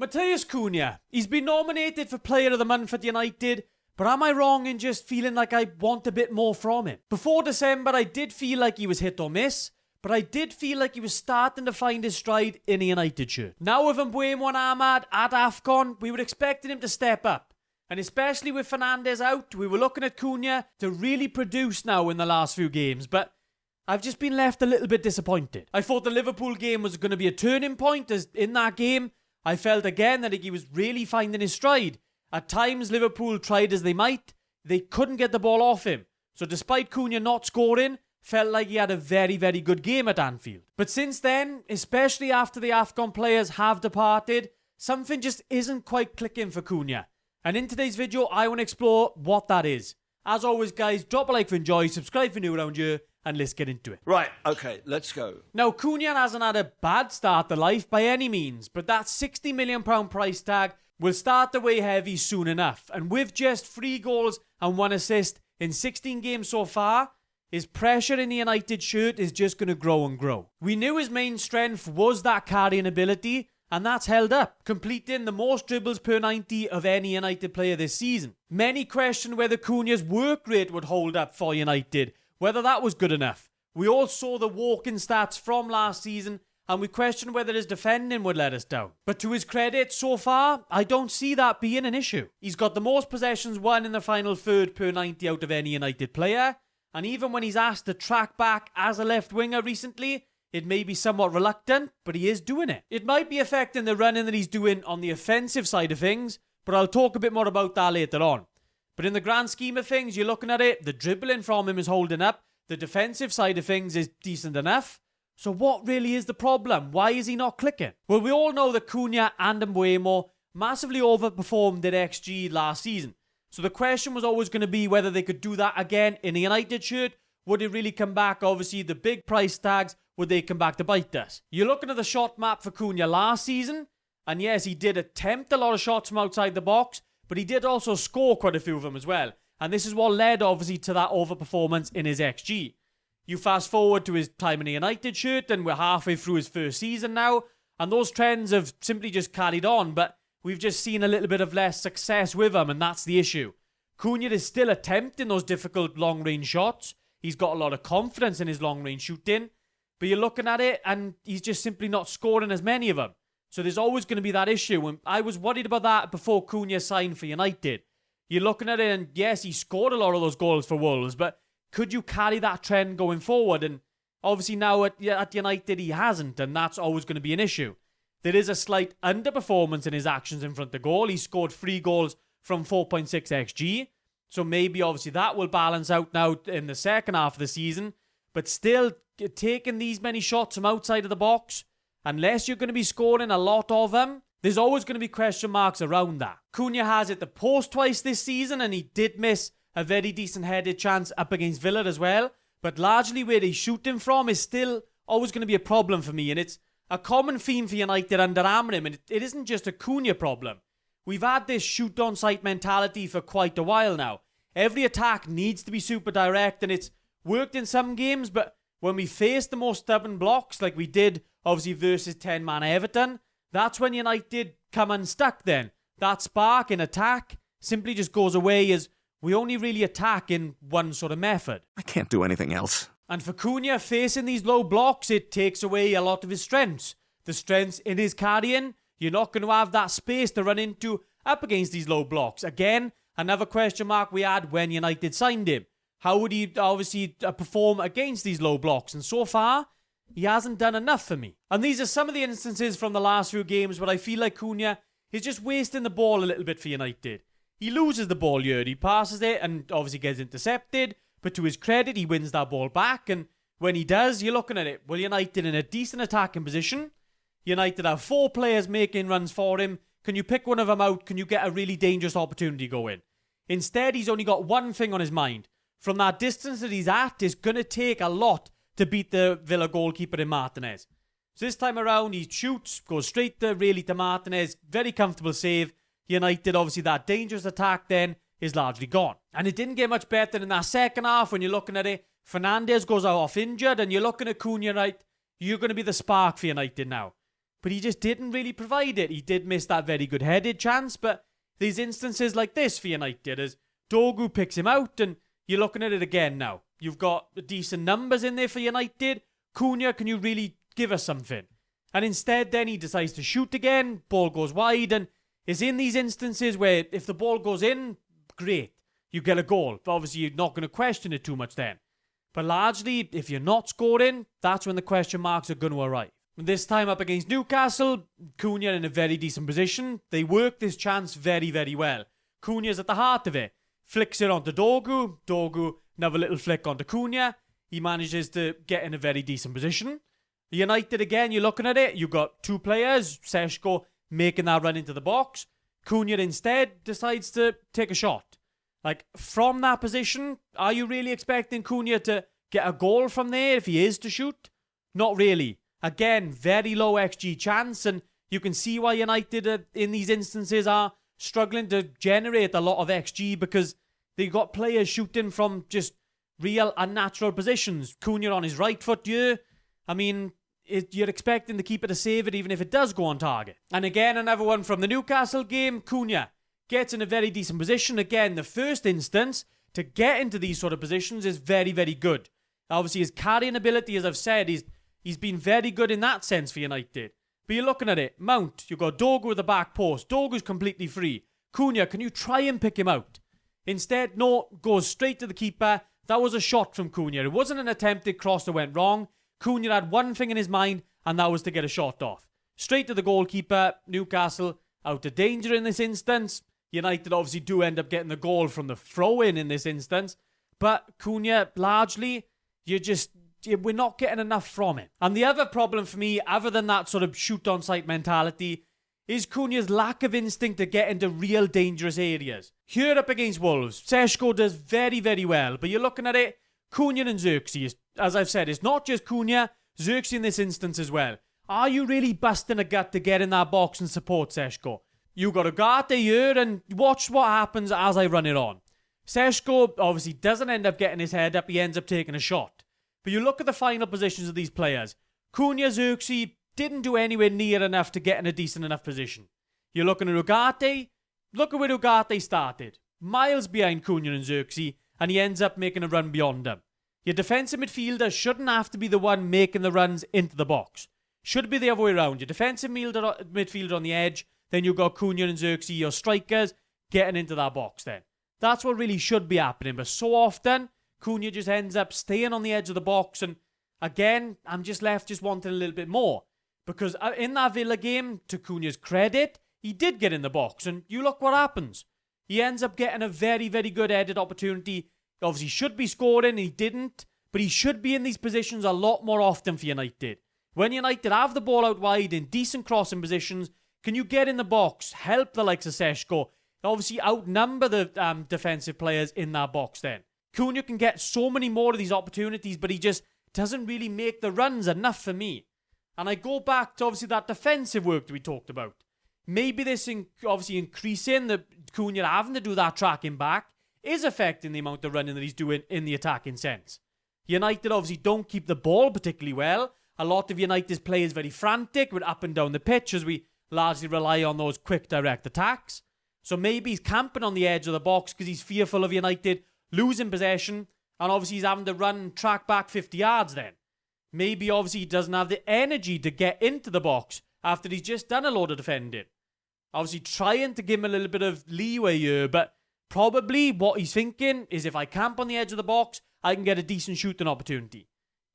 Matheus Cunha. He's been nominated for Player of the Month at United, but am I wrong in just feeling like I want a bit more from him? Before December, I did feel like he was hit or miss, but I did feel like he was starting to find his stride in a United shirt. Now with Mbeumo and Ahmad at AFCON, we were expecting him to step up. And especially with Fernandes out, we were looking at Cunha to really produce now in the last few games, but I've just been left a little bit disappointed. I thought the Liverpool game was going to be a turning point, as in that game, I felt again that he was really finding his stride. At times, Liverpool tried as they might, they couldn't get the ball off him. So despite Cunha not scoring, felt like he had a very, very good game at Anfield. But since then, especially after the AFCON players have departed, something just isn't quite clicking for Cunha. And in today's video, I want to explore what that is. As always, guys, drop a like if you enjoy, subscribe if you're new around here, and let's get into it. Right, okay, let's go. Now, Cunha hasn't had a bad start to life by any means, but that £60 million price tag will start to weigh heavy soon enough. And with just 3 goals and 1 assist in 16 games so far, his pressure in the United shirt is just going to grow and grow. We knew his main strength was that carrying ability, and that's held up, completing the most dribbles per 90 of any United player this season. Many questioned whether Cunha's work rate would hold up for United, whether that was good enough. We all saw the walking stats from last season, and we questioned whether his defending would let us down. But to his credit, so far, I don't see that being an issue. He's got the most possessions won in the final third per 90 out of any United player, and even when he's asked to track back as a left winger recently, it may be somewhat reluctant, but he is doing it. It might be affecting the running that he's doing on the offensive side of things, but I'll talk a bit more about that later on. But in the grand scheme of things, you're looking at it, the dribbling from him is holding up, the defensive side of things is decent enough. So what really is the problem? Why is he not clicking? Well, we all know that Cunha and Mbeumo massively overperformed at XG last season. So the question was always going to be whether they could do that again in a United shirt. Would it really come back? Obviously, the big price tags, would they come back to bite us? You're looking at the shot map for Cunha last season, and yes, he did attempt a lot of shots from outside the box, but he did also score quite a few of them as well. And this is what led, obviously, to that overperformance in his XG. You fast forward to his time in a United shirt, and we're halfway through his first season now, and those trends have simply just carried on, but we've just seen a little bit of less success with him, and that's the issue. Cunha is still attempting those difficult long-range shots. He's got a lot of confidence in his long-range shooting, but you're looking at it, and he's just simply not scoring as many of them. So there's always going to be that issue, and I was worried about that before Cunha signed for United. You're looking at it, and yes, he scored a lot of those goals for Wolves, but could you carry that trend going forward? And obviously now at United he hasn't, and that's always going to be an issue. There is a slight underperformance in his actions in front of goal. He scored 3 goals from 4.6 XG, so maybe obviously that will balance out now in the second half of the season, but still taking these many shots from outside of the box, unless you're going to be scoring a lot of them, there's always going to be question marks around that. Cunha has hit the post twice this season, and he did miss a very decent headed chance up against Villa as well, but largely where he's shooting from is still always going to be a problem for me, and it's a common theme for United under Amorim, and it isn't just a Cunha problem. We've had this shoot-on-sight mentality for quite a while now. Every attack needs to be super direct, and it's worked in some games, but when we face the most stubborn blocks, like we did, obviously, versus 10-man Everton, that's when United come unstuck then. That spark in attack simply just goes away as we only really attack in one sort of method. I can't do anything else. And for Cunha, facing these low blocks, it takes away a lot of his strengths. The strengths in his carrying, you're not going to have that space to run into up against these low blocks. Again, another question mark we had when United signed him. How would he obviously perform against these low blocks? And so far, he hasn't done enough for me. And these are some of the instances from the last few games where I feel like Cunha is just wasting the ball a little bit for United. He loses the ball here, he passes it and obviously gets intercepted, but to his credit, he wins that ball back, and when he does, you're looking at it. Well, United in a decent attacking position. United have 4 players making runs for him. Can you pick one of them out? Can you get a really dangerous opportunity going? Instead, he's only got one thing on his mind. From that distance that he's at, it's going to take a lot to beat the Villa goalkeeper in Martinez. So this time around, he shoots, goes straight to Martinez. Very comfortable save. United, obviously, that dangerous attack then is largely gone. And it didn't get much better in that second half when you're looking at it. Fernandes goes off injured and you're looking at Cunha, right? You're going to be the spark for United now. but he just didn't really provide it. He did miss that very good headed chance, but these instances like this for United, as Dogu picks him out, and you're looking at it again now. You've got decent numbers in there for United. Cunha, can you really give us something? And instead then he decides to shoot again, ball goes wide, and it's in these instances where if the ball goes in, great, you get a goal. But obviously you're not going to question it too much then. But largely, if you're not scoring, that's when the question marks are going to arrive. This time up against Newcastle, Cunha in a very decent position. They work this chance very, very well. Cunha's at the heart of it. Flicks it onto Dogu. Dogu, another little flick onto Cunha. He manages to get in a very decent position. United again, you're looking at it. You've got two players. Seshko making that run into the box. Cunha instead decides to take a shot. Like, from that position, are you really expecting Cunha to get a goal from there if he is to shoot? Not really. Again, very low XG chance, and you can see why United in these instances are struggling to generate a lot of XG, because they've got players shooting from just real unnatural positions. Cunha on his right foot here. I mean, you're expecting the keeper to save it even if it does go on target. And again, another one from the Newcastle game. Cunha gets in a very decent position. Again, the first instance to get into these sort of positions is very, very good. Obviously, his carrying ability, as I've said, he's been very good in that sense for United. But you're looking at it. Mount, you've got Dogu at the back post. Dogu's completely free. Cunha, can you try and pick him out? Instead, no, goes straight to the keeper. That was a shot from Cunha. It wasn't an attempted cross that went wrong. Cunha had one thing in his mind, and that was to get a shot off. Straight to the goalkeeper. Newcastle out of danger in this instance. United obviously do end up getting the goal from the throw-in this instance. But Cunha, largely, we're not getting enough from it. And the other problem for me, other than that sort of shoot-on-sight mentality, is Cunha's lack of instinct to get into real dangerous areas. Here up against Wolves, Seshko does very, very well. But you're looking at it, Cunha and Xerxes, as I've said, it's not just Cunha, Xerxes in this instance as well. Are you really busting a gut to get in that box and support Seshko? You got Ugarte here, and watch what happens as I run it on. Seshko obviously doesn't end up getting his head up, he ends up taking a shot. But you look at the final positions of these players. Cunha, Xerxes didn't do anywhere near enough to get in a decent enough position. You're looking at Ugarte. Look at where Ugarte started. Miles behind Cunha and Xerxes, and he ends up making a run beyond them. Your defensive midfielder shouldn't have to be the one making the runs into the box. Should be the other way around. Your defensive midfielder on the edge, then you've got Cunha and Xerxes, your strikers, getting into that box then. That's what really should be happening. But so often, Cunha just ends up staying on the edge of the box, and again, I'm just left wanting a little bit more. Because in that Villa game, to Cunha's credit, he did get in the box, and you look what happens. He ends up getting a very, very good headed opportunity. Obviously, he should be scoring, and he didn't, but he should be in these positions a lot more often for United. When United have the ball out wide in decent crossing positions, can you get in the box, help the likes of Seshko, obviously outnumber the defensive players in that box then. Cunha can get so many more of these opportunities, but he just doesn't really make the runs enough for me. And I go back to obviously that defensive work that we talked about. Maybe this obviously increasing the Cunha having to do that tracking back is affecting the amount of running that he's doing in the attacking sense. United obviously don't keep the ball particularly well. A lot of United's play is very frantic with up and down the pitch as we largely rely on those quick direct attacks. So maybe he's camping on the edge of the box because he's fearful of United losing possession, and obviously he's having to run track back 50 yards then. Maybe obviously he doesn't have the energy to get into the box after he's just done a load of defending. Obviously trying to give him a little bit of leeway here, but probably what he's thinking is if I camp on the edge of the box, I can get a decent shooting opportunity.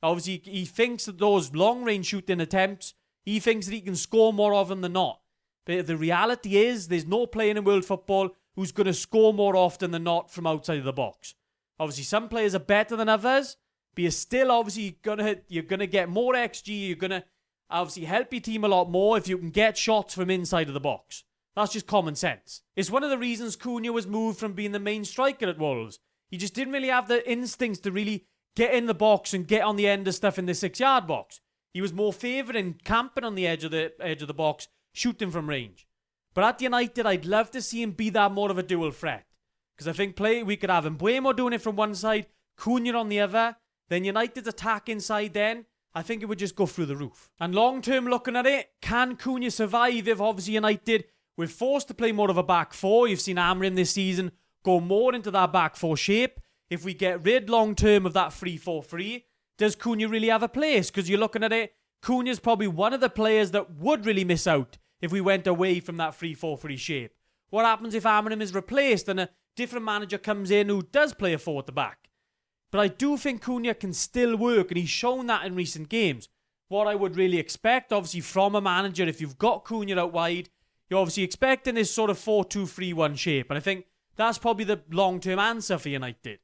Obviously he thinks that those long-range shooting attempts, he thinks that he can score more of them than not. But the reality is there's no player in world football who's going to score more often than not from outside of the box. Obviously some players are better than others, but you're still obviously you're gonna get more XG. You're gonna obviously help your team a lot more if you can get shots from inside of the box. That's just common sense. It's one of the reasons Cunha was moved from being the main striker at Wolves. He just didn't really have the instincts to really get in the box and get on the end of stuff in the 6-yard box. He was more favouring camping on the edge of the box, shooting from range. But at United, I'd love to see him be that more of a dual threat. Because I think we could have Mbuemo doing it from one side, Cunha on the other. Then United's attack inside then. I think it would just go through the roof. And long term looking at it, can Cunha survive if obviously United we're forced to play more of a back four? You've seen Amorim this season go more into that back four shape. If we get rid long term of that 3-4-3, does Cunha really have a place? Because you're looking at it, Cunha's probably one of the players that would really miss out if we went away from that 3-4-3 shape. What happens if Amorim is replaced and a different manager comes in who does play a four at the back? But I do think Cunha can still work, and he's shown that in recent games. What I would really expect, obviously, from a manager, if you've got Cunha out wide, you're obviously expecting this sort of 4-2-3-1 shape. And I think that's probably the long-term answer for United.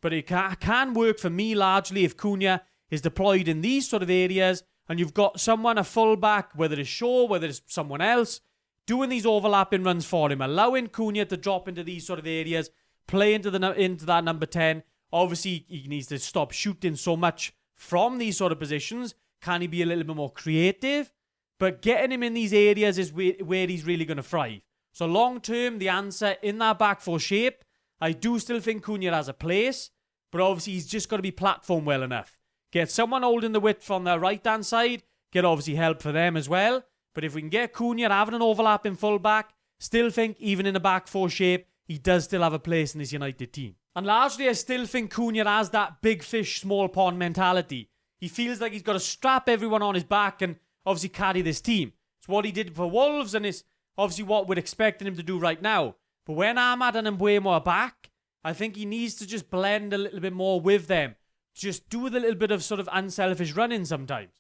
But it can work for me largely if Cunha is deployed in these sort of areas and you've got someone, a full-back, whether it's Shaw, whether it's someone else, doing these overlapping runs for him, allowing Cunha to drop into these sort of areas, play into that number 10. Obviously, he needs to stop shooting so much from these sort of positions. Can he be a little bit more creative? But getting him in these areas is where he's really going to thrive. So long term, the answer in that back four shape, I do still think Cunha has a place, but obviously he's just got to be platform well enough. Get someone holding the width on the right-hand side, get obviously help for them as well. But if we can get Cunha having an overlap in full-back, still think even in a back four shape, he does still have a place in this United team. And largely, I still think Cunha has that big fish, small pond mentality. He feels like he's got to strap everyone on his back and obviously carry this team. It's what he did for Wolves, and it's obviously what we're expecting him to do right now. But when Ahmad and Mbeumo are back, I think he needs to just blend a little bit more with them. Just do with a little bit of sort of unselfish running sometimes.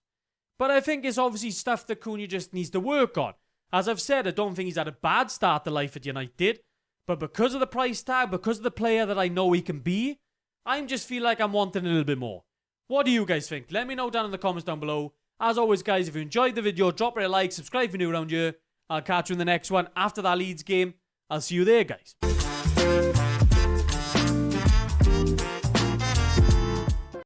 But I think it's obviously stuff that Cunha just needs to work on. As I've said, I don't think he's had a bad start to life at United. But because of the price tag, because of the player that I know he can be, I just feel like I'm wanting a little bit more. What do you guys think? Let me know down in the comments down below. As always, guys, if you enjoyed the video, drop it a like, subscribe if you're new around here. I'll catch you in the next one after that Leeds game. I'll see you there, guys.